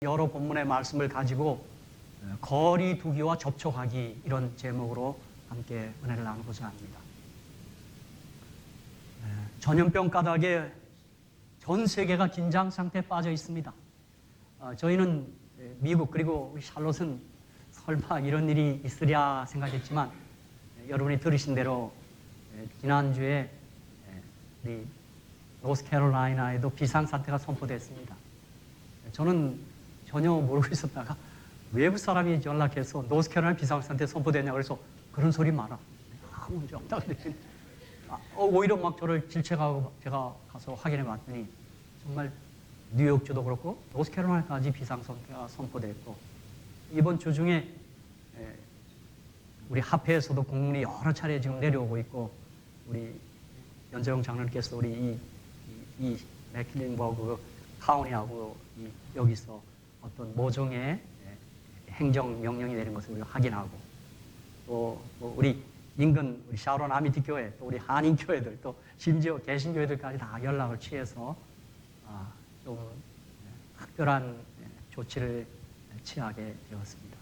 여러 본문의 말씀을 가지고 거리 두기와 접촉하기, 이런 제목으로 함께 은혜를 나누고자 합니다. 전염병 까닭에 전 세계가 긴장 상태에 빠져 있습니다. 저희는 미국 그리고 샬롯은 설마 이런 일이 있으랴 생각했지만, 여러분이 들으신 대로 지난주에 우리 노스캐롤라이나에도 비상사태가 선포됐습니다. 저는 전혀 모르고 있었다가 외부 사람이 연락해서 노스캐롤라이나 비상사태 선포됐냐고 그래서 그런 소리 마라. 아무 문제 없다 그랬더니 오히려 막 저를 질책하고, 제가 가서 확인해 봤더니 정말 뉴욕주도 그렇고 노스캐롤라이나까지 비상사태가 선포됐고, 이번 주 중에 우리 합회에서도 공문이 여러 차례 지금 내려오고 있고, 우리 연재용 장로님께서 우리 이 맥킬린버그 카운티하고 여기서 어떤 모종의 행정 명령이 내린 것을 우리가 확인하고, 또 우리 인근 우리 샤론 아미티 교회, 또 우리 한인 교회들, 또 심지어 개신교회들까지 다 연락을 취해서 좀 특별한 조치를 취하게 되었습니다.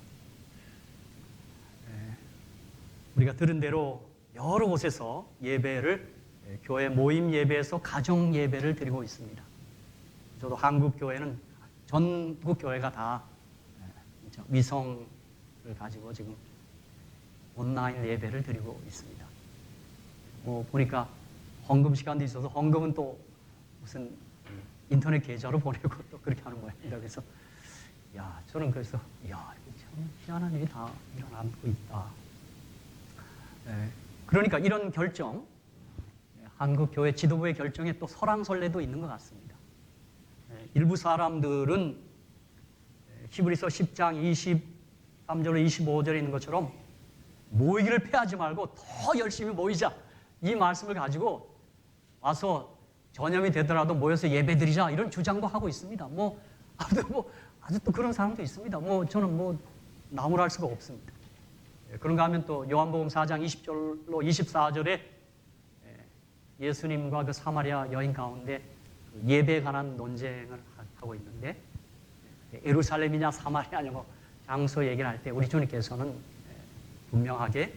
우리가 들은 대로 여러 곳에서 예배를, 교회 모임 예배에서 가정 예배를 드리고 있습니다. 저도 한국 교회는 전국 교회가 다 위성을 가지고 지금 온라인 예배를 드리고 있습니다. 보니까 헌금 시간도 있어서 헌금은 또 무슨 인터넷 계좌로 보내고 또 그렇게 하는 모양입니다. 그래서 저는 그래서 이거 참 희한한 일이 다 일어나고 있다. 그러니까 이런 결정, 한국 교회 지도부의 결정에 또 설왕설래도 있는 것 같습니다. 일부 사람들은 히브리서 10장 23절로 25절에 있는 것처럼 모이기를 패하지 말고 더 열심히 모이자, 이 말씀을 가지고 와서 전염이 되더라도 모여서 예배드리자, 이런 주장도 하고 있습니다. 아주 또 그런 사람도 있습니다. 저는 나무랄 수가 없습니다. 그런가 하면 또 요한복음 4장 20절로 24절에 예수님과 그 사마리아 여인 가운데 예배에 관한 논쟁을 하고 있는데, 예루살렘이냐 사마리아냐 장소 얘기를 할 때 우리 주님께서는 분명하게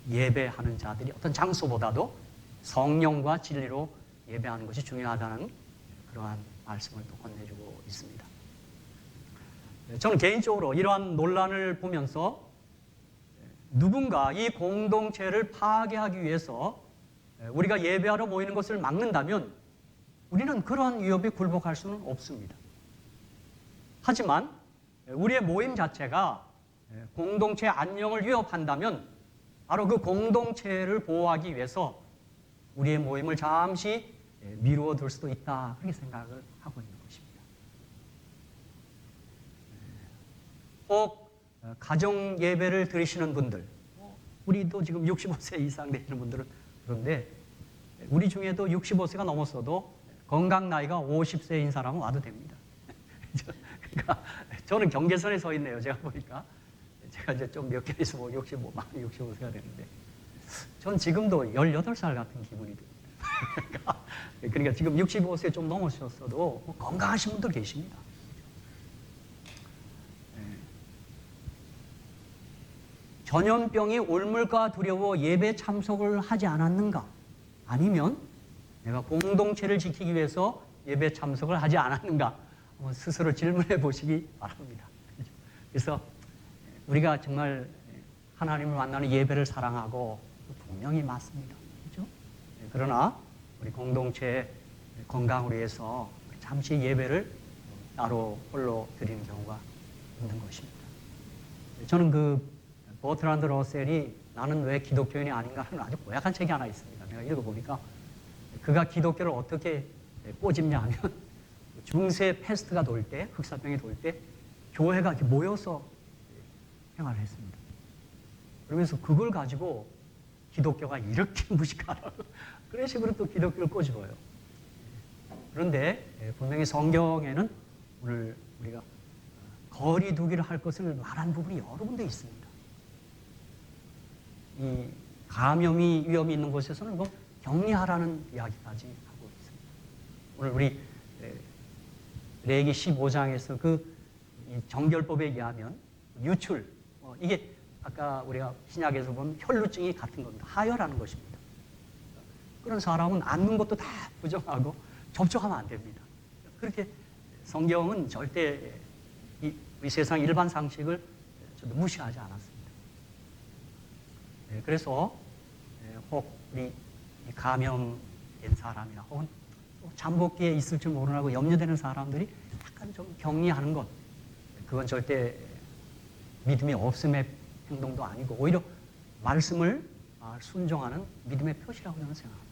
예배하는 자들이 어떤 장소보다도 성령과 진리로 예배하는 것이 중요하다는 그러한 말씀을 또 건네주고 있습니다. 저는 개인적으로 이러한 논란을 보면서 누군가 이 공동체를 파괴하기 위해서 우리가 예배하러 모이는 것을 막는다면 우리는 그러한 위협에 굴복할 수는 없습니다. 하지만 우리의 모임 자체가 공동체의 안녕을 위협한다면 바로 그 공동체를 보호하기 위해서 우리의 모임을 잠시 미루어 둘 수도 있다, 그렇게 생각을 하고 있는 것입니다. 꼭 가정 예배를 드리시는 분들, 우리도 지금 65세 이상 되시는 분들은 그런데 우리 중에도 65세가 넘었어도 건강 나이가 50세인 사람은 와도 됩니다. 그러니까 저는 경계선에 서 있네요. 제가 보니까 제가 이제 좀 몇 개에서 65세가 되는데 전 지금도 18살 같은 기분이 듭니다. 그러니까 지금 65세 좀 넘으셨어도 건강하신 분들 계십니다. 전염병이 올물까 두려워 예배 참석을 하지 않았는가? 아니면 내가 공동체를 지키기 위해서 예배 참석을 하지 않았는가? 스스로 질문해 보시기 바랍니다. 그래서 우리가 정말 하나님을 만나는 예배를 사랑하고 분명히 맞습니다. 그렇죠? 그러나 우리 공동체의 건강을 위해서 잠시 예배를 따로 홀로 드리는 경우가 있는 것입니다. 저는 그 버트란드 러셀이 나는 왜 기독교인이 아닌가 하는 아주 고약한 책이 하나 있습니다. 내가 읽어보니까 그가 기독교를 어떻게 꼬집냐 하면 중세 패스트가 돌 때, 흑사병이 돌 때 교회가 이렇게 모여서 생활을 했습니다. 그러면서 그걸 가지고 기독교가 이렇게 무식하다고 그런 식으로 또 기독교를 꼬집어요. 그런데 분명히 성경에는 오늘 우리가 거리 두기를 할 것을 말한 부분이 여러 군데 있습니다. 이 감염이 위험이 있는 곳에서는 격리하라는 이야기까지 하고 있습니다. 오늘 우리 레위기 15장에서 이 정결법에 의하면 유출, 이게 아까 우리가 신약에서 본 혈루증이 같은 겁니다. 하혈하는 것입니다. 그런 사람은 앉는 것도 다 부정하고 접촉하면 안 됩니다. 그렇게 성경은 절대 우리 세상 일반 상식을 무시하지 않았습니다. 그래서 혹 우리 감염된 사람이나 혹은 잠복기에 있을 줄 모르고 염려되는 사람들이 약간 좀 격리하는 것, 그건 절대 믿음이 없음의 행동도 아니고 오히려 말씀을 순종하는 믿음의 표시라고 저는 생각합니다.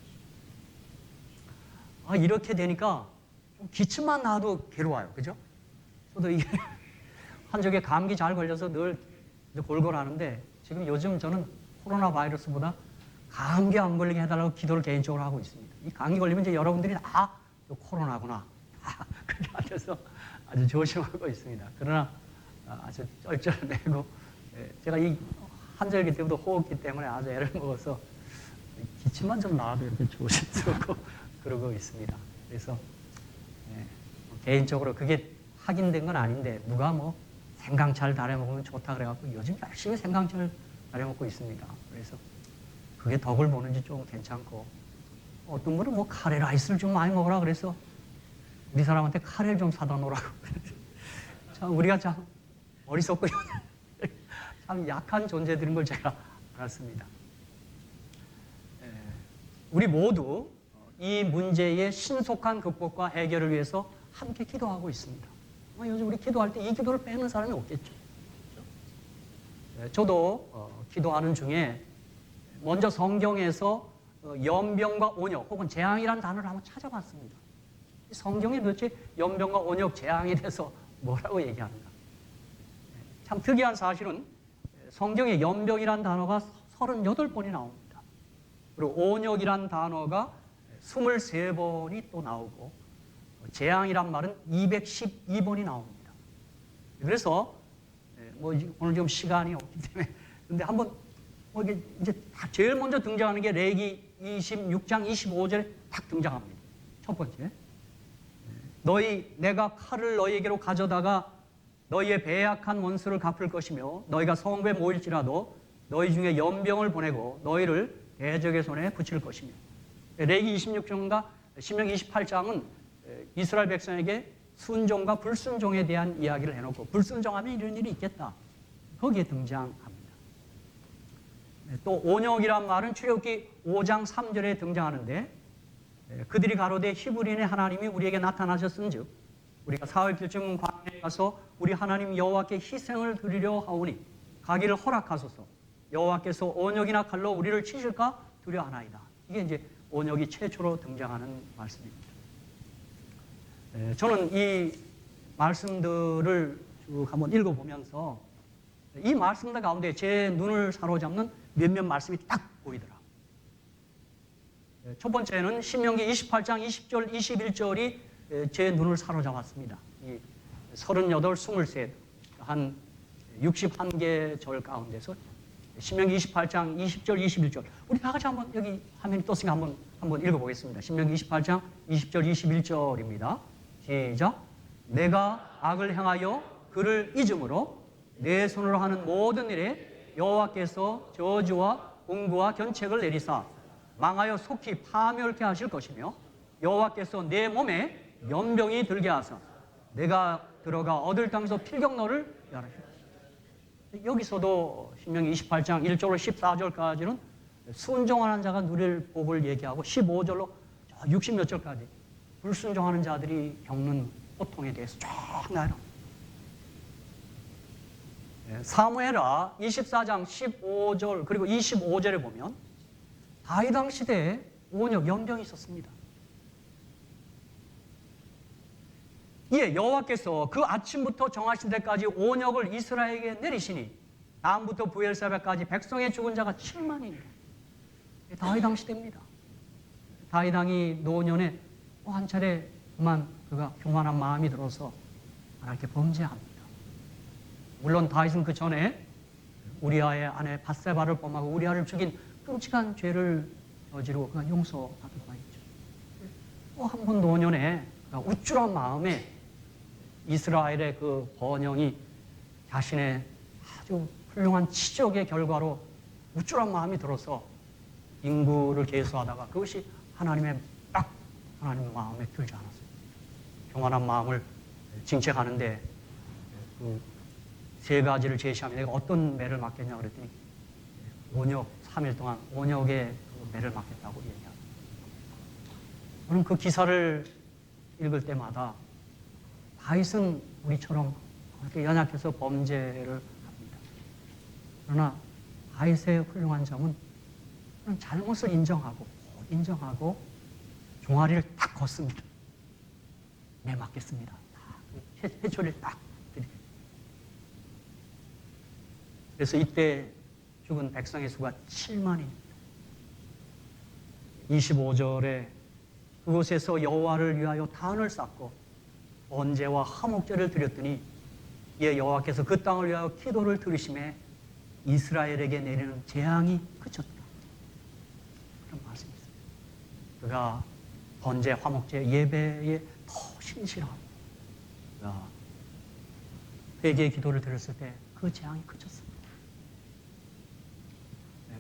이렇게 되니까 기침만 나도 괴로워요. 그죠? 저도 이게 한쪽에 감기 잘 걸려서 늘 골골하는데 지금 요즘 저는 코로나 바이러스보다 감기 안 걸리게 해달라고 기도를 개인적으로 하고 있습니다. 이 감기 걸리면 이제 여러분들이 코로나구나. 그렇게 하셔서 아주 조심하고 있습니다. 그러나 아주 쩔쩔매고 제가 이 한절기 때부터 호흡기 때문에 아주 애를 먹어서 기침만 좀 나와도 이렇게 조심스럽고 그러고 있습니다. 그래서 개인적으로 그게 확인된 건 아닌데 누가 생강차를 달여 먹으면 좋다 그래갖고 요즘 열심히 생강차를 달여 먹고 있습니다. 그래서 그게 덕을 보는지 좀 괜찮고, 어떤 분은 카레 라이스를 좀 많이 먹으라 그래서 우리 사람한테 카레를 좀 사다 놓으라고. 참 우리가 참 어리석고 참 약한 존재들인 걸 제가 알았습니다. 우리 모두 이 문제의 신속한 극복과 해결을 위해서 함께 기도하고 있습니다. 요즘 우리 기도할 때 이 기도를 빼는 사람이 없겠죠. 저도 기도하는 중에 먼저 성경에서 연병과 온역 혹은 재앙이라는 단어를 한번 찾아봤습니다. 성경에 도대체 연병과 온역, 재앙에 대해서 뭐라고 얘기하는가. 참 특이한 사실은 성경에 연병이라는 단어가 38번이 나옵니다. 그리고 온역이라는 단어가 23번이 또 나오고 재앙이란 말은 212번이 나옵니다. 그래서 오늘 좀 시간이 없기 때문에 근데 한번 이게 이제 제일 먼저 등장하는 게 레위기 26장 25절에 딱 등장합니다. 첫 번째, 내가 칼을 너희에게로 가져다가 너희의 배약한 원수를 갚을 것이며 너희가 성읍에 모일지라도 너희 중에 연병을 보내고 너희를 대적의 손에 붙일 것이며. 레위기 26장과 신명기 28장은 이스라엘 백성에게 순종과 불순종에 대한 이야기를 해놓고 불순종하면 이런 일이 있겠다. 거기에 등장합니다. 또 온역이란 말은 출애굽기 5장 3절에 등장하는데 그들이 가로되 히브리인의 하나님이 우리에게 나타나셨은즉 우리가 사흘 길쯤 광야에 가서 우리 하나님 여호와께 희생을 드리려 하오니 가기를 허락하소서. 여호와께서 온역이나 칼로 우리를 치실까 두려워하나이다. 이게 이제 온역이 최초로 등장하는 말씀입니다. 저는 이 말씀들을 쭉 한번 읽어보면서 이 말씀들 가운데 제 눈을 사로잡는 몇몇 말씀이 딱 보이더라. 첫 번째는 신명기 28장 20절, 21절이 제 눈을 사로잡았습니다. 이 38, 23, 한 61개 절 가운데서 신명기 28장 20절, 21절. 우리 다 같이 한번 여기 화면이 떴으니까 한번 읽어보겠습니다. 신명기 28장 20절, 21절입니다. 시작. 내가 악을 행하여 그를 잊음으로 내 손으로 하는 모든 일에 여호와께서 저주와 공고와 견책을 내리사 망하여 속히 파멸케 하실 것이며 여호와께서 내 몸에 연병이 들게 하사 내가 들어가 얻을 땅에서 필경노를 열하실 것이다. 여기서도 신명기 28장 1절로 14절까지는 순종하는 자가 누릴 복을 얘기하고 15절로 60몇 절까지 불순종하는 자들이 겪는 고통에 대해서 쭉 나열합니다. 사무엘하 24장 15절 그리고 25절에 보면 다윗 시대에 온역, 연병이 있었습니다. 이에 여호와께서 그 아침부터 정하신 데까지 온역을 이스라엘에게 내리시니 다음부터 부엘세바까지 백성의 죽은 자가 7만이니라. 다윗 시대입니다. 다윗 왕이 노년에 한 차례 그만 그가 교만한 마음이 들어서 하나님께 범죄합니다. 물론 다윗은 그 전에 우리아의 아내 밧세바를 범하고 우리아를 죽인 끔찍한 죄를 저지르고 그가 용서받을 바 있죠. 또 한 번 노년에 우쭐한 마음에 이스라엘의 그 번영이 자신의 아주 훌륭한 치적의 결과로 우쭐한 마음이 들어서 인구를 계수하다가 그것이 하나님의 마음에 들지 않았어요. 교만한 마음을 징책하는데 그 세 가지를 제시하면 내가 어떤 매를 맞겠냐 그랬더니 온역 3일 동안 온역의 그 매를 맞겠다고 얘기합니다. 저는 그 기사를 읽을 때마다 다윗은 우리처럼 그렇게 연약해서 범죄를 합니다. 그러나 다윗의 훌륭한 점은 잘못을 인정하고 종아리를 딱 걷습니다. 매 맞겠습니다. 회초리를 딱 드리겠습니다. 그래서 이때 죽은 백성의 수가 7만입니다. 25절에 그곳에서 여호와를 위하여 단을 쌓고 번제와 화목제를 드렸더니 이에 여호와께서 그 땅을 위하여 기도를 들으심에 이스라엘에게 내리는 재앙이 그쳤다. 그런 말씀이 있습니다. 그가 번제, 화목제, 예배에 더 신실하고 그가 회개의 기도를 드렸을 때 그 재앙이 그쳤습니다.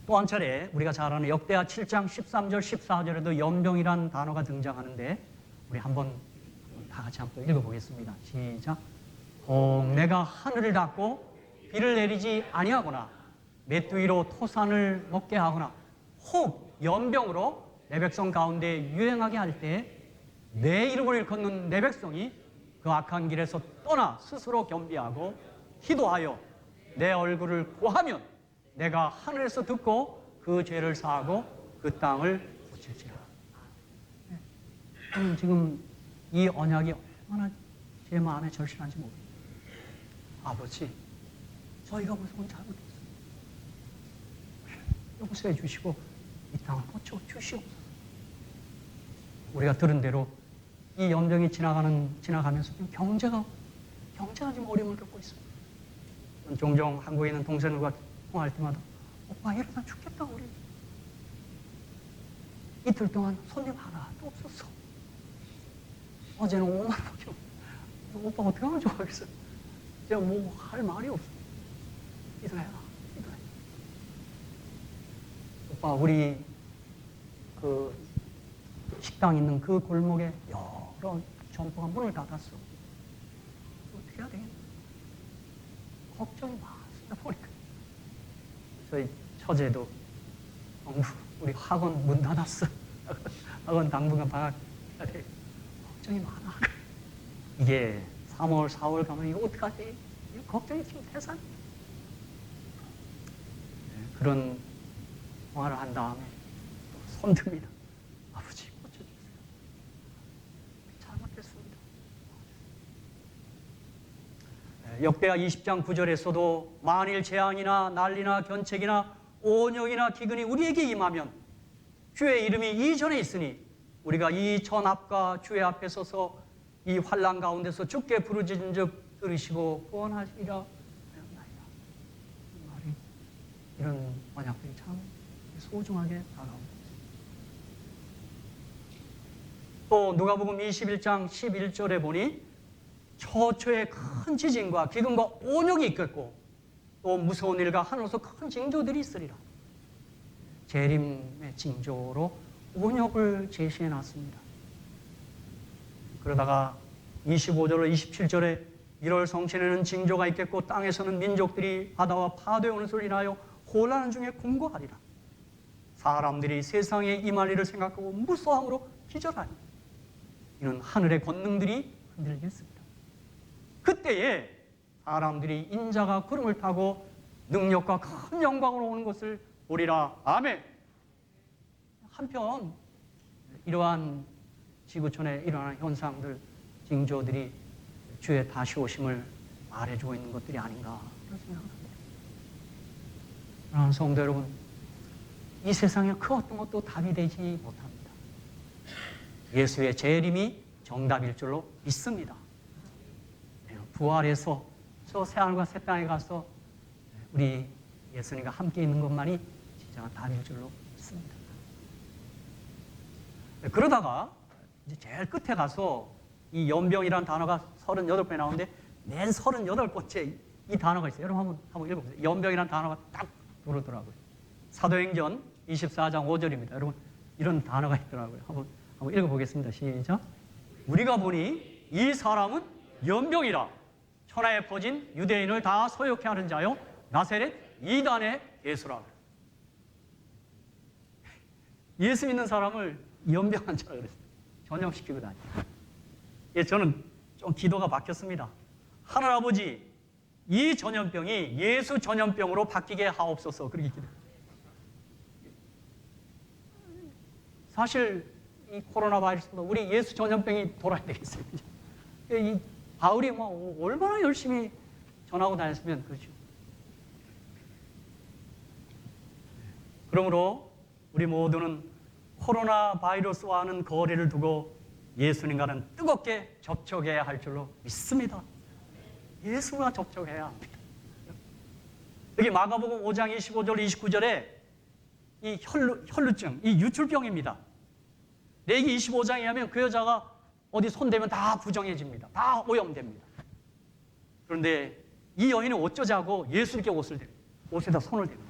또 한 차례 우리가 잘 아는 역대하 7장 13절 14절에도 연병이란 단어가 등장하는데 우리 한번 다 같이 한번 읽어보겠습니다. 시작. 내가 하늘을 닫고 비를 내리지 아니하거나 메뚜기로 토산을 먹게 하거나 혹 연병으로 내 백성 가운데 유행하게 할 때 내 이름을 일컫는 내 백성이 그 악한 길에서 떠나 스스로 겸비하고 기도하여 내 얼굴을 구하면 내가 하늘에서 듣고 그 죄를 사하고 그 땅을 고칠지라. 저는 지금 이 언약이 얼마나 제 마음에 절실한지 모릅니다. 아버지, 저희가 무슨 잘못했어요. 용서해 주시고 이 땅을 고쳐 주시옵소서. 우리가 들은 대로 이 연병이 지나가면서 경제가 지금 어려움을 겪고 있습니다. 종종 한국에 있는 동생들과 통화할 때마다 오빠 이러다 죽겠다 우리. 이틀 동안 손님 하나도 없었어. 어제는 5만 원밖에 없어. 오빠 어떻게 하면 좋아하겠어요? 제가 뭐 할 말이 없어. 기도해. 오빠 우리 그 식당 있는 그 골목에 여러 점포가 문을 닫았어. 어떻게 해야 되겠나? 걱정이 많습니다 보니까. 저희 처제도 우리 학원 문 닫았어. 학원 당분간 방학해야 돼. 걱정이 많아. 이게 3월, 4월 가면 이거 어떡하지? 이거 걱정이 지금 태산. 그런 통화를 한 다음에 손 듭니다. 아버지 고쳐주세요. 잘못했습니다. 역대하 20장 9절에서도 만일 재앙이나 난리나 견책이나 온역이나 기근이 우리에게 임하면 주의 이름이 이전에 있으니 우리가 이 전 앞과 주의 앞에 서서 이 환난 가운데서 주께 부르짖은즉 들으시고 구원하시리라 하였나이다. 이 말이 이런 언약들이 참 소중하게 다가옵니다. 또 누가복음 21장 11절에 보니 처처의 큰 지진과 기근과 온역이 있겠고 또 무서운 일과 하늘에서 큰 징조들이 있으리라. 재림의 징조로 온역을 제시해 놨습니다. 그러다가 25절로 27절에 1월 성천에는 징조가 있겠고 땅에서는 민족들이 바다와 파도에 오는 소리를 인하여 혼란 중에 공고하리라. 사람들이 세상에 임할 일을 생각하고 무서함으로 기절하니 이는 하늘의 권능들이 흔들리겠습니다. 그때에 사람들이 인자가 구름을 타고 능력과 큰 영광으로 오는 것을 보리라. 아멘. 한편 이러한 지구촌에 일어나는 현상들, 징조들이 주의 다시 오심을 말해주고 있는 것들이 아닌가 그런 생각을 합니다. 사랑하는 성도 여러분, 이 세상에 그 어떤 것도 답이 되지 못합니다. 예수의 재림이 정답일 줄로 믿습니다. 부활해서 저 새하늘과 새 땅에 가서 우리 예수님과 함께 있는 것만이 진짜 답일 줄로 믿습니다. 그러다가 이제 제일 끝에 가서 이 연병이라는 단어가 38번 나오는데 맨 38번째 이 단어가 있어요. 여러분 한번 읽어보세요. 연병이라는 단어가 딱 들어오더라고요. 사도행전 24장 5절입니다. 여러분 이런 단어가 있더라고요. 한번 읽어보겠습니다. 시작. 우리가 보니 이 사람은 연병이라 천하에 퍼진 유대인을 다 소욕해 하는 자요 나사렛 이단의 예수라. 예수 믿는 사람을 연병한 자라 그랬어요. 전염시키고 다니고. 예, 저는 좀 기도가 바뀌었습니다. 하늘아버지, 이 전염병이 예수 전염병으로 바뀌게 하옵소서. 그렇게 기도해요. 사실 이 코로나 바이러스도 우리 예수 전염병이 돌아야 되겠어요. 이 바울이 뭐 얼마나 열심히 전하고 다녔으면 그렇죠. 그러므로 우리 모두는 코로나 바이러스와는 거리를 두고 예수님과는 뜨겁게 접촉해야 할 줄로 믿습니다. 예수와 접촉해야 합니다. 여기 마가복음 5장 25절 29절에 이 혈루증, 이 유출병입니다. 레기 25장에 하면 그 여자가 어디 손대면 다 부정해집니다. 다 오염됩니다. 그런데 이 여인은 어쩌자고 예수님께 옷을 댑니다. 옷에다 손을 댑니다.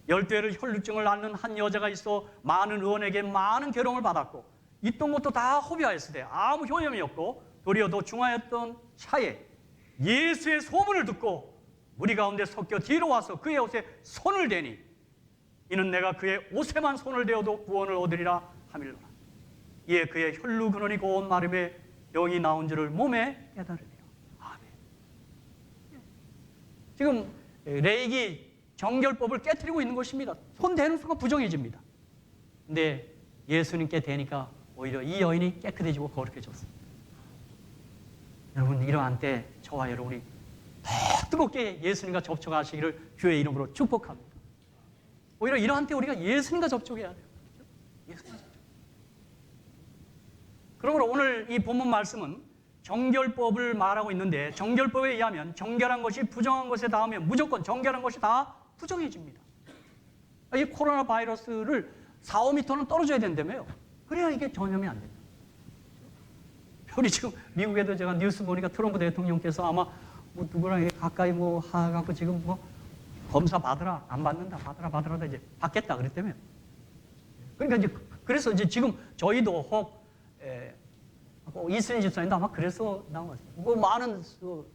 10대를 혈루증을 앓는 한 여자가 있어 많은 의원에게 많은 괴로움을 받았고 있던 것도 다 허비하였을 때 아무 효험이 없고 도리어 더 중하였던 차에 예수의 소문을 듣고 무리 가운데 섞여 뒤로 와서 그의 옷에 손을 대니 이는 내가 그의 옷에만 손을 대어도 구원을 얻으리라 하밀로라. 이에 그의 혈루 근원이 고운 마름에 영이 나온 줄을 몸에 깨달으리라. 아멘. 지금 레이기 정결법을 깨트리고 있는 것입니다. 손 대는 순간 부정해집니다. 근데 예수님께 대니까 오히려 이 여인이 깨끗해지고 거룩해졌습니다. 여러분 이러한 때 저와 여러분이 더 뜨겁게 예수님과 접촉하시기를 주의 이름으로 축복합니다. 오히려 이러한 때 우리가 예수님과 접촉해야 돼요. 예수님과 접촉. 그러므로 오늘 이 본문 말씀은 정결법을 말하고 있는데 정결법에 의하면 정결한 것이 부정한 것에 닿으면 무조건 정결한 것이 다 부정해집니다. 이 코로나 바이러스를 4, 5m는 떨어져야 된다며요. 그래야 이게 전염이 안 된다. 우리 지금 미국에도 제가 뉴스 보니까 트럼프 대통령께서 아마 뭐 누구랑 가까이 뭐 하갖고 지금 뭐 검사 받으라, 안 받는다, 받으라 이제 받겠다 그랬다며요. 그러니까 이제 그래서 이제 지금 저희도 혹 이순희 집사님도 아마 그래서 나온 것 같습니다. 뭐 많은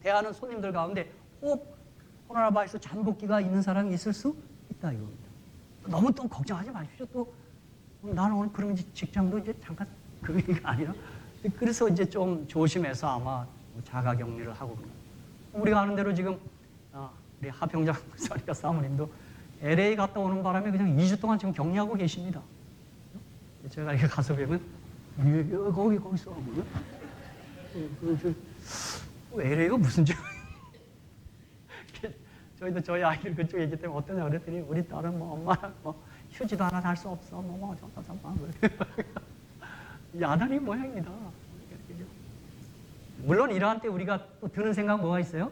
대하는 손님들 가운데 혹 코로나 바이러스 잠복기가 있는 사람이 있을 수 있다 이겁니다. 너무 또 걱정하지 마십시오. 또 나는 오늘 그러면 직장도 이제 잠깐 그 얘기가 아니라 그래서 이제 좀 조심해서 아마 자가격리를 하고 우리가 아는 대로 지금 우리 하평장 목사님과 사모님도 LA 갔다 오는 바람에 그냥 2주 동안 지금 격리하고 계십니다. 제가 이렇게 가서 뵈면 거기서 하고요. LA가 무슨 죄? 저희도 저희 아이들 그쪽에 있기 때문에 어떠냐 그랬더니 우리 딸은 뭐 엄마랑 뭐 휴지도 하나 살 수 없어. 뭐 잠깐 야단이 모양입니다. 물론 이러한 때 우리가 또 드는 생각 뭐가 있어요?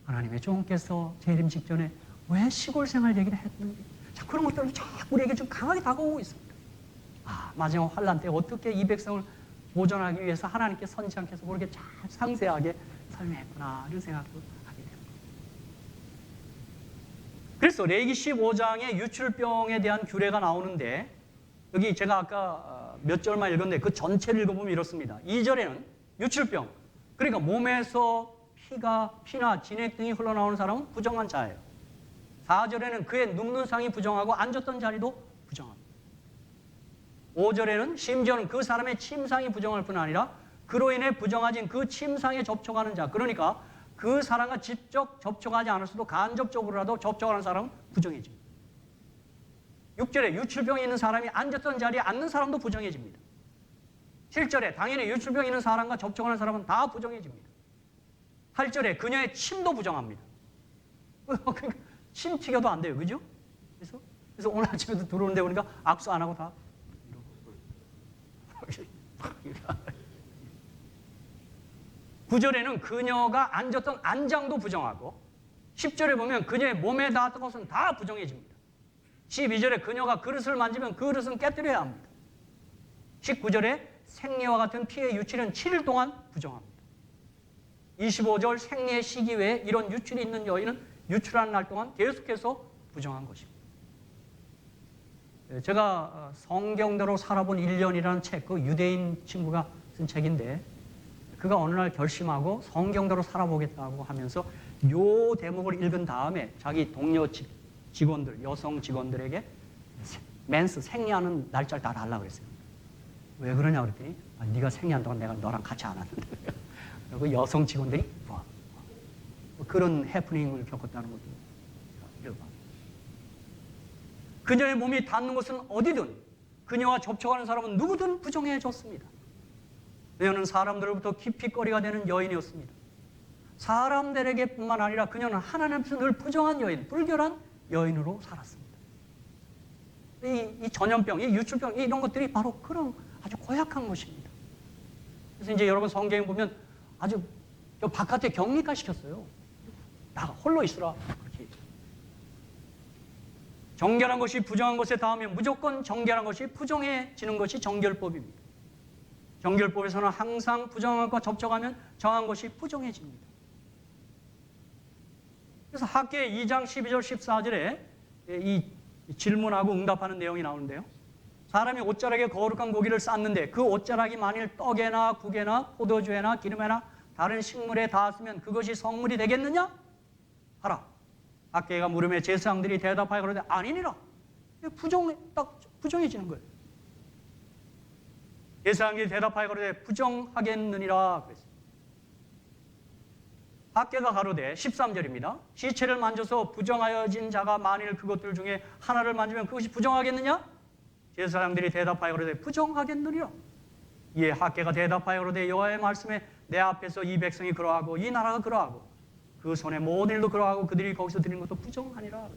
하나님의 종께서 재림 직전에 왜 시골 생활 얘기를 했는지 자, 그런 것들은 자꾸 우리에게 좀 강하게 다가오고 있습니다. 마지막 환란 때 어떻게 이 백성을 보존하기 위해서 하나님께 선지자께서 그렇게 잘 상세하게 설명했구나 이런 생각도 하게 됩니다. 그래서 레위기 15장에 유출병에 대한 규례가 나오는데 여기 제가 아까 몇 절만 읽었는데 그 전체를 읽어보면 이렇습니다. 2절에는 유출병, 그러니까 몸에서 피나 진액 등이 흘러나오는 사람은 부정한 자예요. 4절에는 그의 눕는 상이 부정하고 앉았던 자리도 부정합니다. 5절에는 심지어는 그 사람의 침상이 부정할 뿐 아니라 그로 인해 부정해진 그 침상에 접촉하는 자, 그러니까 그 사람과 직접 접촉하지 않았어도 간접적으로라도 접촉하는 사람은 부정해집니다. 6절에 유출병이 있는 사람이 앉았던 자리에 앉는 사람도 부정해집니다. 7절에 당연히 유출병이 있는 사람과 접촉하는 사람은 다 부정해집니다. 8절에 그녀의 침도 부정합니다. 침 튀겨도 안 돼요. 그죠? 그래서 오늘 아침에도 들어오는데 보니까 악수 안 하고 다 9절에는 그녀가 앉았던 안장도 부정하고 10절에 보면 그녀의 몸에 닿았던 것은 다 부정해집니다. 12절에 그녀가 그릇을 만지면 그 그릇은 깨뜨려야 합니다. 19절에 생리와 같은 피해 유출은 7일 동안 부정합니다. 25절 생리의 시기 외에 이런 유출이 있는 여인은 유출하는 날 동안 계속해서 부정한 것입니다. 제가 성경대로 살아본 1년이라는 책, 그 유대인 친구가 쓴 책인데, 그가 어느 날 결심하고 성경대로 살아보겠다고 하면서 요 대목을 읽은 다음에 자기 동료 직원들, 여성 직원들에게 맨스 생리하는 날짜를 다 달라고 그랬어요. 왜 그러냐 그랬더니 네가 생리한 동안 내가 너랑 같이 안 왔는데. 그리고 여성 직원들이 그런 해프닝을 겪었다는 것도 읽어봐. 그녀의 몸이 닿는 곳은 어디든 그녀와 접촉하는 사람은 누구든 부정해졌습니다. 그녀는 사람들로부터 깊이거리가 되는 여인이었습니다. 사람들에게 뿐만 아니라 그녀는 하나님 앞에서 늘 부정한 여인, 불결한 여인으로 살았습니다. 이 전염병, 이 유출병, 이런 것들이 바로 그런 아주 고약한 것입니다. 그래서 이제 여러분 성경에 보면 아주 바깥에 격리가 시켰어요. 나가 홀로 있으라. 그렇게. 정결한 것이 부정한 것에 닿으면 무조건 정결한 것이 부정해지는 것이 정결법입니다. 정결법에서는 항상 부정한 것과 접촉하면 정한 것이 부정해집니다. 그래서 학계 2장 12절 14절에 이 질문하고 응답하는 내용이 나오는데요. 사람이 옷자락에 거룩한 고기를 쌓는데 그 옷자락이 만일 떡에나 국에나 포도주에나 기름에나 다른 식물에 닿았으면 그것이 성물이 되겠느냐? 하라. 학계가 물음에 제사장들이 대답하여 그러되 아니니라. 딱 부정해지는 거예요. 제사장들이 대답하여 그러되 부정하겠느니라 그랬어요. 학계가 가로되 13절입니다. 시체를 만져서 부정하여진 자가 만일 그것들 중에 하나를 만지면 그것이 부정하겠느냐? 제사장들이 대답하여 그러되 부정하겠느니라. 이에 학계가 대답하여 그러되 여호와의 말씀에 내 앞에서 이 백성이 그러하고 이 나라가 그러하고 그 손에 모든 일도 그러하고 그들이 거기서 드리는 것도 부정하니라.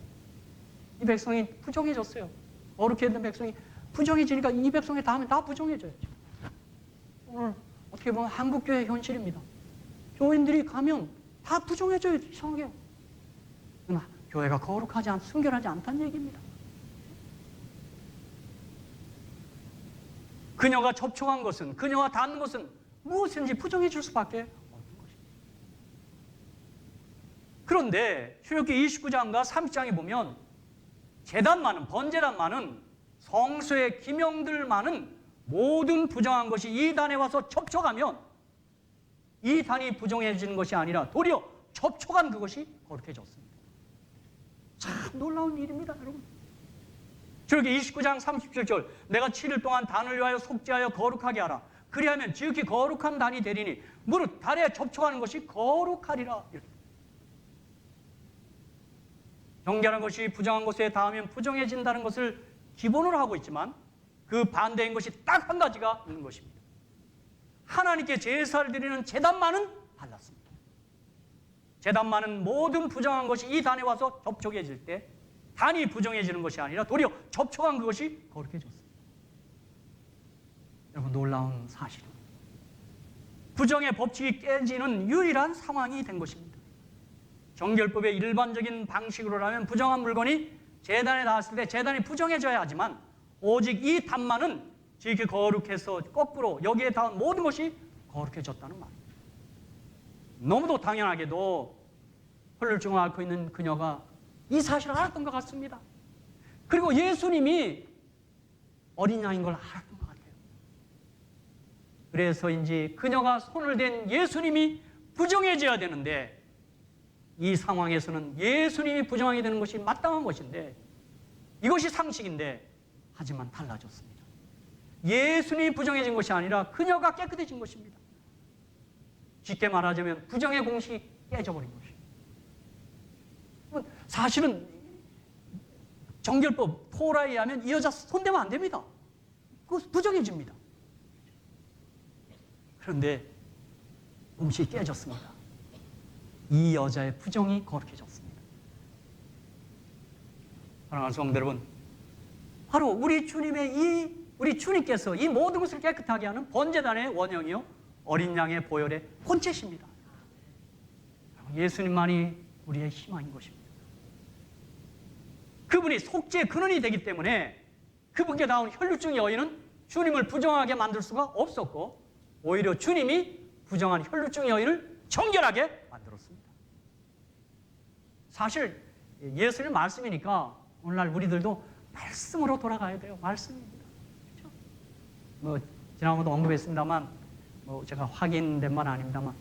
이 백성이 부정해졌어요. 어렵게 했던 백성이 부정해지니까 이 백성에 닿으면 다 부정해져야죠. 오늘 어떻게 보면 한국교회의 현실입니다. 교인들이 가면 다 부정해져요. 이상하게. 그러나 교회가 거룩하지 순결하지 않다는 얘기입니다. 그녀가 접촉한 것은, 그녀가 닿는 것은 무엇인지 부정해질 수밖에 없는 것입니다. 그런데 출애굽기 29장과 30장에 보면 제단만은, 번제단만은, 성소의 기명들만은 모든 부정한 것이 이 단에 와서 접촉하면 이 단이 부정해지는 것이 아니라 도리어 접촉한 그것이 거룩해졌습니다. 참 놀라운 일입니다, 여러분. 출애굽기 29장 37절 내가 7일 동안 단을 위하여 속죄하여 거룩하게 하라. 그리하면 지극히 거룩한 단이 되리니 무릇 단에 접촉하는 것이 거룩하리라. 정결한 것이 부정한 것에 닿으면 부정해진다는 것을 기본으로 하고 있지만 그 반대인 것이 딱 한 가지가 있는 것입니다. 하나님께 제사를 드리는 제단만은 달랐습니다. 제단만은 모든 부정한 것이 이 단에 와서 접촉해질 때 단이 부정해지는 것이 아니라 도리어 접촉한 그것이 거룩해졌습니다. 여러분 놀라운 사실입니다. 부정의 법칙이 깨지는 유일한 상황이 된 것입니다. 정결법의 일반적인 방식으로라면 부정한 물건이 제단에 닿았을 때 제단이 부정해져야 하지만 오직 이 단만은 지극히 거룩해서 거꾸로 여기에 닿은 모든 것이 거룩해졌다는 말입니다. 너무도 당연하게도 혈루증을 앓고 있는 그녀가 이 사실을 알았던 것 같습니다. 그리고 예수님이 어린 양인 걸 알았던 것 같아요. 그래서인지 그녀가 손을 댄 예수님이 부정해져야 되는데 이 상황에서는 예수님이 부정하게 되는 것이 마땅한 것인데 이것이 상식인데 하지만 달라졌습니다. 예수님이 부정해진 것이 아니라 그녀가 깨끗해진 것입니다. 쉽게 말하자면 부정의 공식이 깨져버린 것입니다. 사실은 정결법 토라에 의하면 이 여자 손대면 안 됩니다. 그거 부정해집니다. 그런데 공식이 깨졌습니다. 이 여자의 부정이 거룩해졌습니다. 사랑하는 성도 여러분, 바로 우리 주님께서 이 모든 것을 깨끗하게 하는 번제단의 원형이요 어린 양의 보혈의 본체십니다. 예수님만이 우리의 희망인 것입니다. 그분이 속죄의 근원이 되기 때문에 그분께 나온 혈루증 여인은 주님을 부정하게 만들 수가 없었고 오히려 주님이 부정한 혈루증의 여인을 정결하게 만들었습니다. 사실 예수님 말씀이니까 오늘날 우리들도 말씀으로 돌아가야 돼요. 말씀입니다. 그렇죠? 뭐 지난번도 언급했습니다만 제가 확인된 건 아닙니다만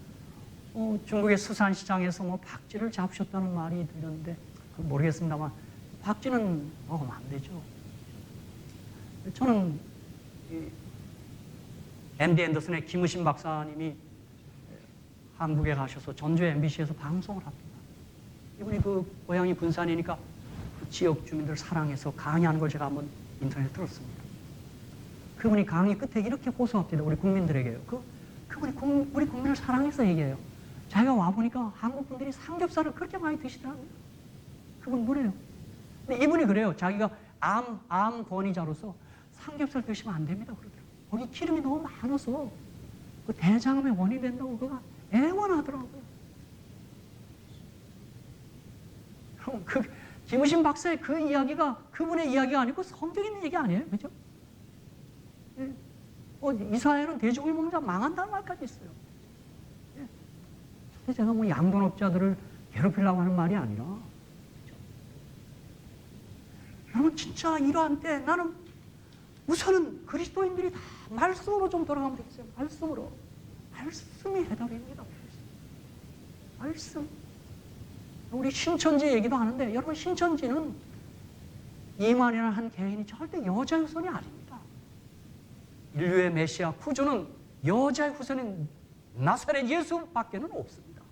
중국의 수산시장에서 박쥐를 잡으셨다는 말이 들렸는데 모르겠습니다만 박쥐는 먹으면 안 되죠. 저는 MD 앤더슨의 김우신 박사님이 한국에 가셔서 전주 MBC에서 방송을 합니다. 이분이 그 고향이 군산이니까 그 지역 주민들 사랑해서 강의하는 걸 제가 한번 인터넷에 들었습니다. 그분이 강의 끝에 이렇게 호소합니다. 우리 국민들에게요. 그분이 우리 국민을 사랑해서 얘기해요. 자기가 와보니까 한국 분들이 삼겹살을 그렇게 많이 드시더라고요. 그분 뭐래요? 근데 이분이 그래요. 자기가 암 권위자로서 삼겹살 드시면 안 됩니다. 그러더라고요. 거기 기름이 너무 많아서 그 대장암의 원인이 된다고 그가 애원하더라고요. 그럼 김우신 박사의 그 이야기가 그분의 이야기가 아니고 성경에 있는 얘기 아니에요. 그죠? 이스라엘은 돼지고기 먹는 자 망한다는 말까지 있어요. 근데 제가 양돈업자들을 괴롭히려고 하는 말이 아니라 그죠? 여러분 진짜 이러한 때 나는 우선은 그리스도인들이 다 말씀으로 좀 돌아가면 되겠어요. 말씀으로. 말씀이 해답입니다. 말씀. 우리 신천지 얘기도 하는데 여러분 신천지는 이만이라는 한 개인이 절대 여자의 후손이 아닙니다. 인류의 메시아 구주는 여자의 후손인 나사렛 예수밖에는 없습니다.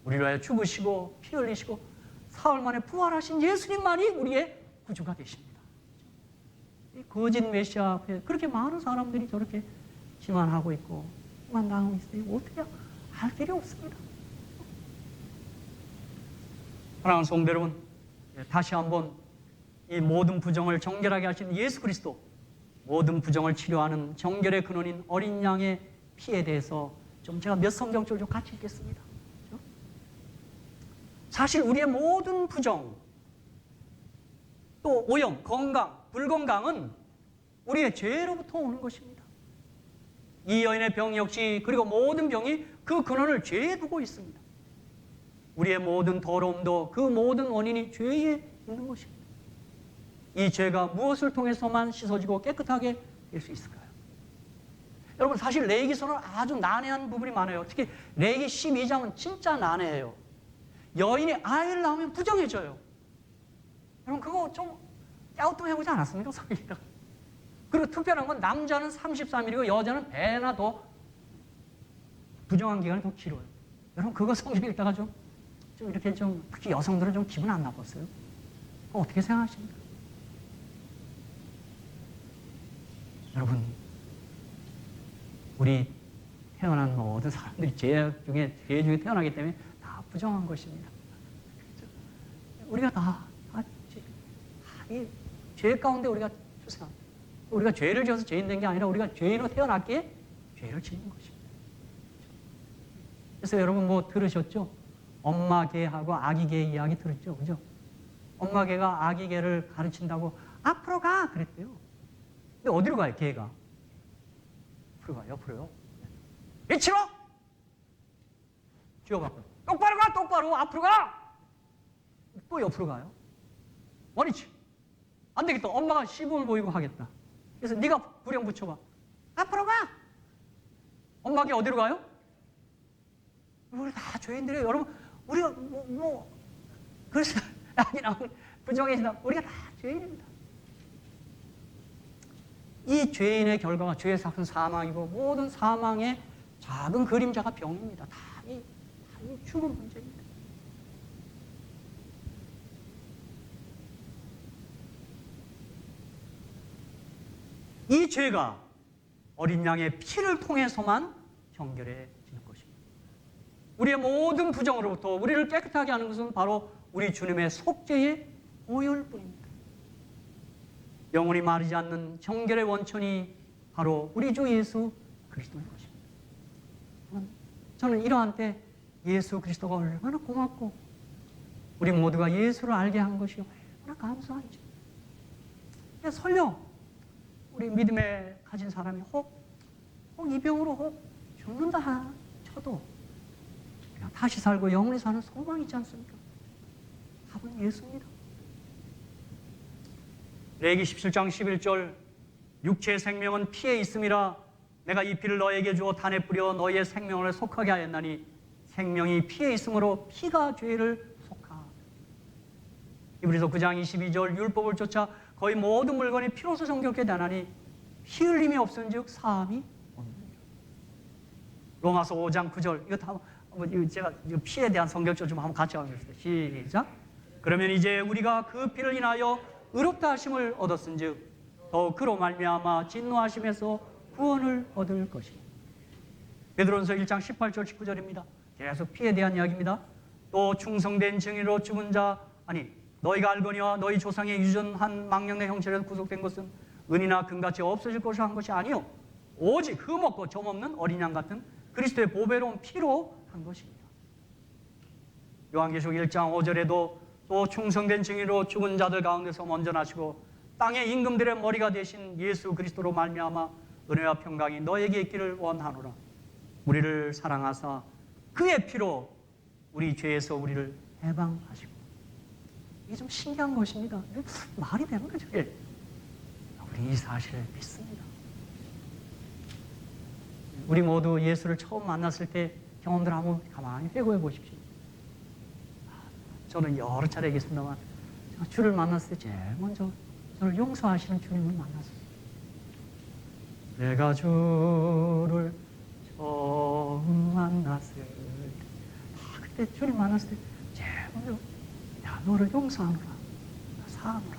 우리를 위하여 죽으시고 피 흘리시고 사흘 만에 부활하신 예수님만이 우리의 구주가 되십니다. 이 거짓 메시아 앞에 그렇게 많은 사람들이 저렇게 기만하고 있고 기만당하고 있어요. 어떻게 할 길이 없습니다. 사랑하는 성도 여러분, 다시 한번 이 모든 부정을 정결하게 하신 예수 그리스도, 모든 부정을 치료하는 정결의 근원인 어린 양의 피에 대해서 좀 제가 몇 성경줄 좀 같이 읽겠습니다. 그렇죠? 사실 우리의 모든 부정, 또 오염, 건강, 불건강은 우리의 죄로부터 오는 것입니다. 이 여인의 병 역시 그리고 모든 병이 그 근원을 죄에 두고 있습니다. 우리의 모든 더러움도 그 모든 원인이 죄에 있는 것입니다. 이 죄가 무엇을 통해서만 씻어지고 깨끗하게 될 수 있을까요? 여러분 사실 레위기서는 아주 난해한 부분이 많아요. 특히 레위기 12장은 진짜 난해해요. 여인이 아이를 낳으면 부정해져요. 여러분 그거 좀 갸우뚱해보지 않았습니까? 성경에다가. 그리고 특별한 건 남자는 33일이고 여자는 배나 더 부정한 기간이 더 길어요. 여러분 그거 성경 읽다가 좀 이렇게 특히 여성들은 좀 기분 안 나빴어요. 어떻게 생각하십니까? 여러분 우리 태어난 모든 사람들이 죄 중에 태어나기 때문에 다 부정한 것입니다. 그렇죠? 우리가 이 죄 가운데 우리가 출생합니다. 우리가 죄를 지어서 죄인 된 게 아니라 우리가 죄인으로 태어났기에 죄를 짓는 것입니다. 그래서 여러분 들으셨죠? 엄마 개하고 아기 개 이야기 들었죠? 그죠? 엄마 개가 아기 개를 가르친다고 앞으로 가! 그랬대요. 근데 어디로 가요, 개가? 앞으로 가요, 옆으로요. 밑으로! 쥐어갖고. 똑바로 가! 똑바로! 앞으로 가! 또 옆으로 가요. 원위치. 안 되겠다. 엄마가 시범을 보이고 하겠다. 그래서 네가 불형 붙여봐. 앞으로 가! 엄마 개 어디로 가요? 우리 다 죄인들이에요. 여러분, 우리가 그래서 아니 나오면 부정해진다. 우리가 다 죄인입니다. 이 죄인의 결과가 죄의 삭은 사망이고 모든 사망의 작은 그림자가 병입니다. 다 이 죽음 문제입니다. 이 죄가 어린 양의 피를 통해서만 정결해지는 것입니다. 우리의 모든 부정으로부터 우리를 깨끗하게 하는 것은 바로 우리 주님의 속죄의 보혈뿐입니다. 영원히 마르지 않는 정결의 원천이 바로 우리 주 예수 그리스도인 것입니다. 저는 이러한 때 예수 그리스도가 얼마나 고맙고 우리 모두가 예수를 알게 한 것이 얼마나 감사한지. 설령 우리 믿음에 가진 사람이 혹 이 병으로 혹 죽는다 쳐도 그냥 다시 살고 영원히 사는 소망이 있지 않습니까? 답은 예수입니다. 레위기 17장 11절 육체의 생명은 피에 있음이라 내가 이 피를 너에게 주어 단에 뿌려 너희의 생명을 속하게 하였나니 생명이 피에 있으므로 피가 죄를 속하. 히브리서 9장 22절 율법을 쫓아 거의 모든 물건이 피로서 정결케 되나니 피 흘림이 없은즉 사함이 없느니라. 로마서 5장 9절 이거 다 제가 피에 대한 성경적 좀 한번 같이 하겠습니다. 시작. 그러면 이제 우리가 그 피를 인하여 의롭다 하심을 얻었은즉 더욱 그로 말미암아 진노하심에서 구원을 얻을 것이니. 베드로전서 1장 18절 19절입니다. 계속 피에 대한 이야기입니다. 또 충성된 증인으로 죽은 자 아니 너희가 알거니와 너희 조상의 유전한 망령의 형체에서 구속된 것은 은이나 금같이 없어질 것을 한 것이 아니요 오직 흠없고 점없는 어린 양 같은 그리스도의 보배로운 피로 한 것입니다. 요한계시록 1장 5절에도 또 충성된 증인으로 죽은 자들 가운데서 먼저 나시고 땅의 임금들의 머리가 되신 예수 그리스도로 말미암아 은혜와 평강이 너에게 있기를 원하노라. 우리를 사랑하사 그의 피로 우리 죄에서 우리를 해방하시고. 이게 좀 신기한 것입니다. 말이 되는 거죠. 우리 이 사실을 믿습니다. 우리 모두 예수를 처음 만났을 때 경험들 한번 가만히 회고해 보십시오. 저는 여러 차례 얘기했습니다만 주를 만났을 때 제일 먼저 저를 용서하시는 주님을 만났어요. 내가 주를 처음 만났을 때 그때 주님 만났을 때 제일 먼저 야 너를 용서하노라 사하노라.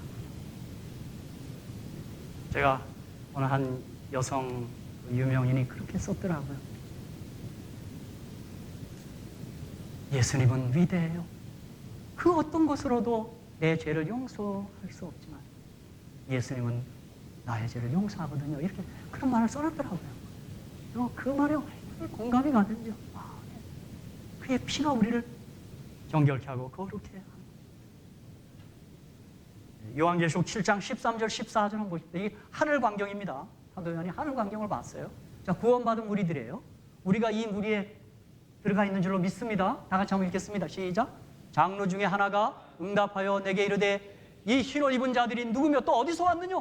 제가 오늘 한 여성 유명인이 그렇게 썼더라고요. 예수님은 위대해요. 그 어떤 것으로도 내 죄를 용서할 수 없지만 예수님은 나의 죄를 용서하거든요. 이렇게 그런 말을 써놨더라고요. 그 말에 공감이 가는죠. 그의 피가 우리를 정결케 하고 거룩해 합니다. 요한계시록 7장 13절 14절 한번 보십시오. 이게 하늘 광경입니다. 사도요한이 하늘 광경을 봤어요. 자, 구원받은 무리들이에요. 우리가 이 무리에 들어가 있는 줄로 믿습니다. 다 같이 한번 읽겠습니다. 시작. 장로 중에 하나가 응답하여 내게 이르되 이 흰옷 입은 자들이 누구며 또 어디서 왔느냐?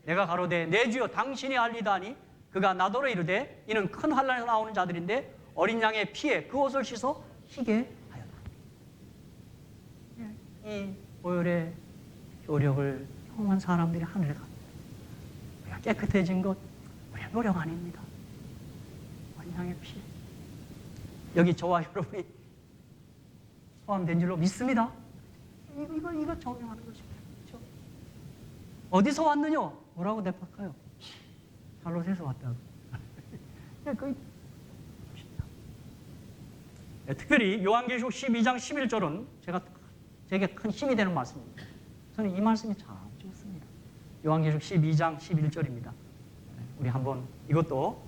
내가 가로되 내 주여 당신이 알리다니 그가 나더러 이르되 이는 큰 환난에서 나오는 자들인데 어린 양의 피에 그 옷을 씻어 희게 하였다. 이 보혈의 효력을 경험한 사람들이 하늘에 갑니다. 우리가 깨끗해진 것 우리의 노력 아닙니다. 어린 양의 피. 여기 저와 여러분이 포함된 줄로 믿습니다. 이거 적용하는 것입니다. 그렇죠? 어디서 왔느냐? 뭐라고 대답할까요? 잘롯에서 왔다고. 특별히 요한계시록 12장 11절은 제게 큰 힘이 되는 말씀입니다. 저는 이 말씀이 참 좋습니다. 요한계시록 12장 11절입니다. 우리 한번 이것도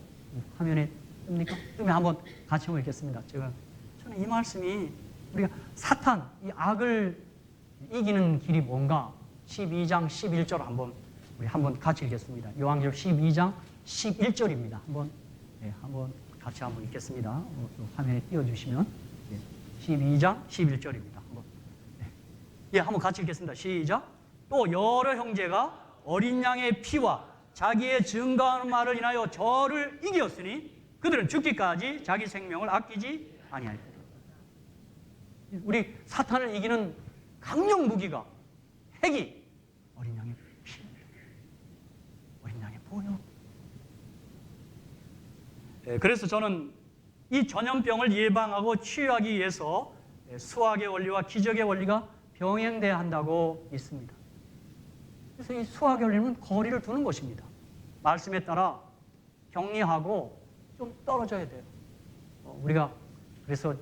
화면에 뜹니까? 뜨면 한번 같이 한번 읽겠습니다. 저는 이 말씀이 우리가 사탄, 이 악을 이기는 길이 뭔가 12장 11절 우리 한번 같이 읽겠습니다. 요한계시록 12장 11절입니다. 한번 같이 한번 읽겠습니다. 화면에 띄워주시면 12장 11절입니다. 한번 같이 읽겠습니다. 시작. 또 여러 형제가 어린 양의 피와 자기의 증거하는 말을 인하여 저를 이기었으니 그들은 죽기까지 자기 생명을 아끼지 아니하리라. 우리 사탄을 이기는 강력 무기가 핵이 어린 양의 피입니다. 어린 양의 보혈. 그래서 저는 이 전염병을 예방하고 치유하기 위해서 수학의 원리와 기적의 원리가 병행돼야 한다고 믿습니다. 그래서 이 수학의 원리는 거리를 두는 것입니다. 말씀에 따라 격리하고 좀 떨어져야 돼요. 우리가 그래서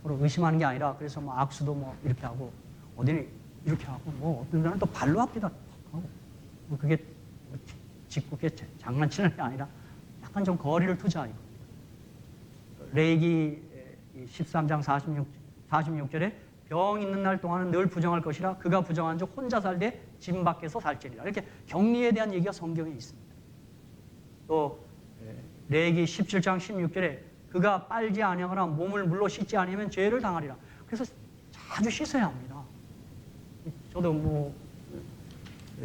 서로 의심하는 게 아니라 그래서 악수도 이렇게 하고 어디는 이렇게 하고 어떤 사람은 또 발로 앞에다 하고 그게 짓궂게 장난치는 게 아니라 약간 좀 거리를 두자 이겁니다. 레위기 13장 46절에 병 있는 날 동안은 늘 부정할 것이라 그가 부정한 즉 혼자 살되 집 밖에서 살지니라. 이렇게 격리에 대한 얘기가 성경에 있습니다. 또 레위기 17장 16절에 그가 빨지 아니하거나 몸을 물로 씻지 아니하면 죄를 당하리라. 그래서 자주 씻어야 합니다. 저도 뭐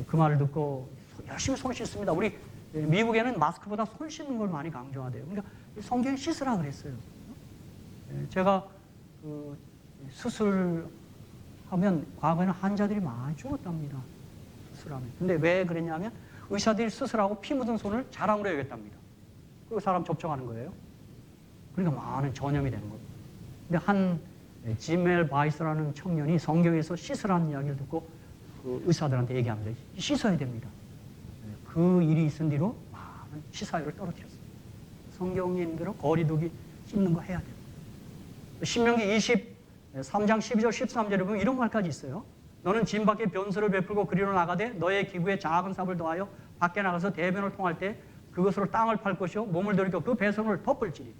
그 말을 듣고 열심히 손 씻습니다. 우리 미국에는 마스크보다 손 씻는 걸 많이 강조하대요. 그러니까 성경에 씻으라 그랬어요. 제가 그 수술하면 과거에는 환자들이 많이 죽었답니다. 수술하면. 근데 왜 그랬냐면 의사들이 수술하고 피 묻은 손을 자랑으로 여겼답니다. 그리고 사람 접촉하는 거예요. 그러니까 많은 전염이 되는 겁니다. 근데 한 지멜 바이스라는 청년이 성경에서 씻으라는 이야기를 듣고 그 의사들한테 얘기합니다. 씻어야 됩니다. 그 일이 있은 뒤로 많은 치사율을 떨어뜨렸습니다. 성경에 있는 대로 거리두기 씻는 거 해야 돼요. 신명기 23장 12절 13절에 보면 이런 말까지 있어요. 너는 진 밖에 변수를 베풀고 그리로 나가되 너의 기구에 작은 삽을 더하여 밖에 나가서 대변을 통할 때 그것으로 땅을 팔 것이요 몸을 들이켜 그 배선을 덮을지니.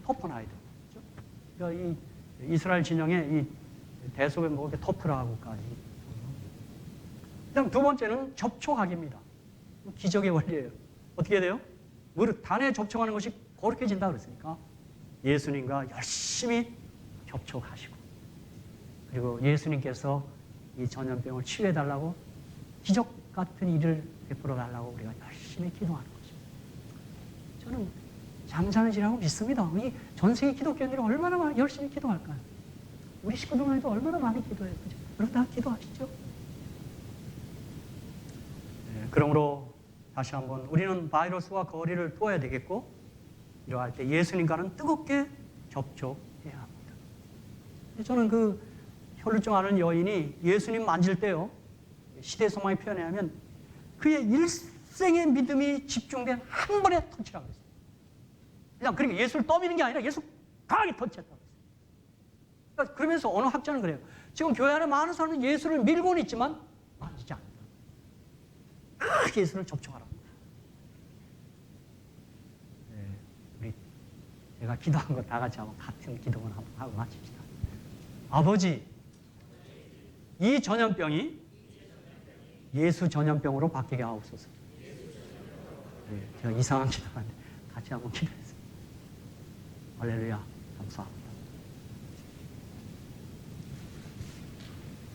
덮어놔야 돼요. 그렇죠? 그러니까 이 이스라엘 진영에 이 대속에 뭐 이렇게 덮으라고까지. 그다음 두 번째는 접촉하기입니다. 기적의 원리예요. 어떻게 돼요? 무릇 단에 접촉하는 것이 거룩해진다 그랬으니까 예수님과 열심히 접촉하시고 그리고 예수님께서 이 전염병을 치유해달라고 기적 같은 일을 베풀어 달라고 우리가 열심히 기도하는 것입니다. 저는 잠잠해지라고 믿습니다. 이 전 세계 기독교인들이 얼마나 열심히 기도할까요? 우리 식구들만 해도 얼마나 많이 기도해요. 그죠? 여러분 다 기도하시죠? 그러므로 다시 한번 우리는 바이러스와 거리를 두어야 되겠고 이러할 때 예수님과는 뜨겁게 접촉해야 합니다. 저는 그 혈루증 앓은 여인이 예수님 만질 때요. 시대소망의 표현에 하면 그의 일생의 믿음이 집중된 한 번의 터치라고 했어요. 그냥 그러니까 예수를 떠미는 게 아니라 예수 강하게 터치했다고 했어요. 그러니까 그러면서 어느 학자는 그래요. 지금 교회 안에 많은 사람은 예수를 밀고는 있지만 만지지 않는다. 예수를 접촉하라고. 네, 우리 제가 기도한 거 다 같이 한번 같은 기도만 한번 하고 마칩시다. 아버지, 이 전염병이 예수 전염병으로 바뀌게 하옵소서. 네, 제가 이상한 기도하는데 같이 한번 기도했습니다. 할렐루야, 감사합니다.